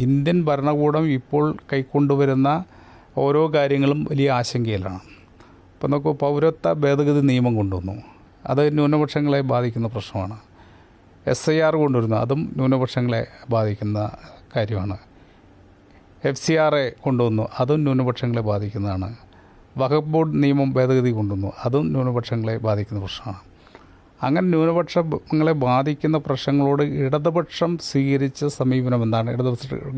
Indian ഭരണകൂടം ഇപ്പോൾ കൈക്കൊണ്ടുവരുന്ന ഓരോ കാര്യങ്ങളും വലിയ ആശങ്കയിലാണ്. ഇപ്പം നമുക്ക് പൗരത്വ ഭേദഗതി നിയമം കൊണ്ടുവന്നു, അത് ന്യൂനപക്ഷങ്ങളെ ബാധിക്കുന്ന പ്രശ്നമാണ്. SIR കൊണ്ടുവരുന്നു, അതും ന്യൂനപക്ഷങ്ങളെ ബാധിക്കുന്ന കാര്യമാണ്. FCRA കൊണ്ടുവന്നു, അതും ന്യൂനപക്ഷങ്ങളെ ബാധിക്കുന്നതാണ്. വഖഫ് ബോർഡ് നിയമം ഭേദഗതി കൊണ്ടുവന്നു, അതും ന്യൂനപക്ഷങ്ങളെ ബാധിക്കുന്ന പ്രശ്നമാണ്. അങ്ങനെ ന്യൂനപക്ഷങ്ങളെ ബാധിക്കുന്ന പ്രശ്നങ്ങളോട് ഇടതുപക്ഷം സ്വീകരിച്ച സമീപനം എന്താണ്?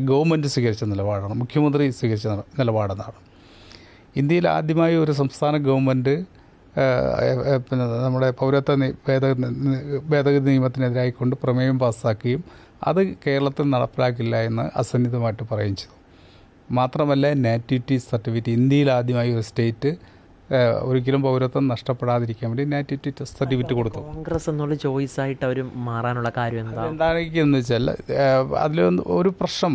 ഗവൺമെൻറ് സ്വീകരിച്ച നിലപാടാണ്, മുഖ്യമന്ത്രി സ്വീകരിച്ച നിലപാടെന്നാണ്. ഇന്ത്യയിൽ ആദ്യമായി ഒരു സംസ്ഥാന ഗവൺമെൻറ് നമ്മുടെ പൗരത്വ ഭേദഗതി നിയമത്തിനെതിരായിക്കൊണ്ട് പ്രമേയം പാസ്സാക്കുകയും അത് കേരളത്തിൽ നടപ്പിലാക്കില്ല എന്ന് അസന്നിഗ്ധമായിട്ട് പറയുകയും ചെയ്തു. മാത്രമല്ല, നാറ്റിവിറ്റി സർട്ടിഫിക്കറ്റ്, ഇന്ത്യയിൽ ആദ്യമായി ഒരു സ്റ്റേറ്റ് ഒരിക്കലും പൗരത്വം നഷ്ടപ്പെടാതിരിക്കാൻ വേണ്ടി നാറ്റിവിറ്റി സർട്ടിഫിക്കറ്റ് കൊടുത്തു. കോൺഗ്രസ് എന്നുള്ള ചോയ്സ് ആയിട്ട് അവർ മാറാനുള്ള കാര്യം എന്താണെന്ന് വെച്ചാൽ, അതിലൊന്ന് ഒരു പ്രശ്നം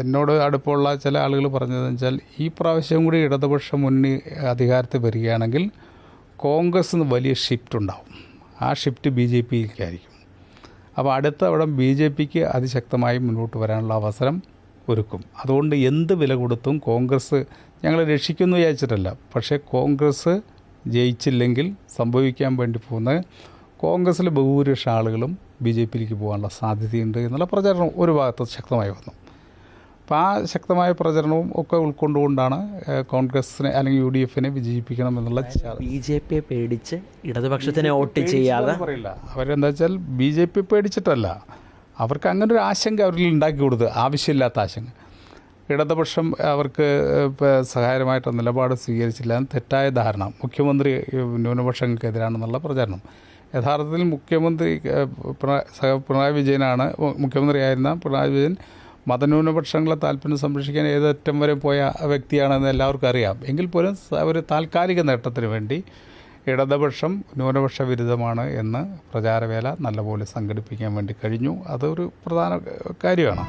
എന്നോട് അടുപ്പമുള്ള ചില ആളുകൾ പറഞ്ഞതെന്ന് വെച്ചാൽ, ഈ പ്രാവശ്യം കൂടി ഇടതുപക്ഷ മുന്നണി അധികാരത്തിൽ വരികയാണെങ്കിൽ കോൺഗ്രസ്സിന് വലിയ ഷിഫ്റ്റ് ഉണ്ടാവും. ആ ഷിഫ്റ്റ് BJPയിലേക്കായിരിക്കും. അപ്പോൾ അടുത്ത അവിടെ BJPക്ക് അതിശക്തമായി മുന്നോട്ട് വരാനുള്ള അവസരം ഒരുക്കും. അതുകൊണ്ട് എന്ത് വില കൊടുത്തും കോൺഗ്രസ് ഞങ്ങൾ രക്ഷിക്കുമെന്ന് വിചാരിച്ചിട്ടല്ല, പക്ഷേ കോൺഗ്രസ് ജയിച്ചില്ലെങ്കിൽ സംഭവിക്കാൻ വേണ്ടി പോകുന്നത് കോൺഗ്രസ്സിലെ ബഹുഭൂരിപക്ഷ ആളുകളും BJPയിലേക്ക് പോകാനുള്ള സാധ്യതയുണ്ട് എന്നുള്ള പ്രചരണം ഒരു ഭാഗത്ത് ശക്തമായി വന്നു. അപ്പോൾ ആ ശക്തമായ പ്രചരണവും ഒക്കെ ഉൾക്കൊണ്ടുകൊണ്ടാണ് കോൺഗ്രസിനെ അല്ലെങ്കിൽ UDFനെ വിജയിപ്പിക്കണം എന്നുള്ള. BJPയെ പേടിച്ച് ഇടതുപക്ഷത്തിനെ വോട്ട് ചെയ്യാതെ പറയില്ല. അവരെന്താ വെച്ചാൽ BJP പേടിച്ചിട്ടല്ല, അവർക്ക് അങ്ങനെ ഒരു ആശങ്ക അവരിൽ ഉണ്ടാക്കി കൊടുത്ത്, ആവശ്യമില്ലാത്ത ആശങ്ക. ഇടതുപക്ഷം അവർക്ക് സഹായകരമായിട്ട് നിലപാട് സ്വീകരിച്ചില്ല എന്ന് തെറ്റായ ധാരണ, മുഖ്യമന്ത്രി ന്യൂനപക്ഷങ്ങൾക്കെതിരാണെന്നുള്ള പ്രചരണം. യഥാർത്ഥത്തിൽ മുഖ്യമന്ത്രി പിണറായി വിജയനാണ്. മുഖ്യമന്ത്രിയായിരുന്ന പിണറായി വിജയൻ മതന്യൂനപക്ഷങ്ങളെ താല്പര്യം സംരക്ഷിക്കാൻ ഏതറ്റം വരെ പോയ വ്യക്തിയാണെന്ന് എല്ലാവർക്കും അറിയാം. എങ്കിൽ പോലും ഒരു താൽക്കാലിക നേട്ടത്തിന് വേണ്ടി ഇടതുപക്ഷം ന്യൂനപക്ഷ വിരുദ്ധമാണ് എന്ന് പ്രചാരവേല നല്ലപോലെ സംഘടിപ്പിക്കാൻ വേണ്ടി കഴിഞ്ഞു. അതൊരു പ്രധാന കാര്യമാണ്.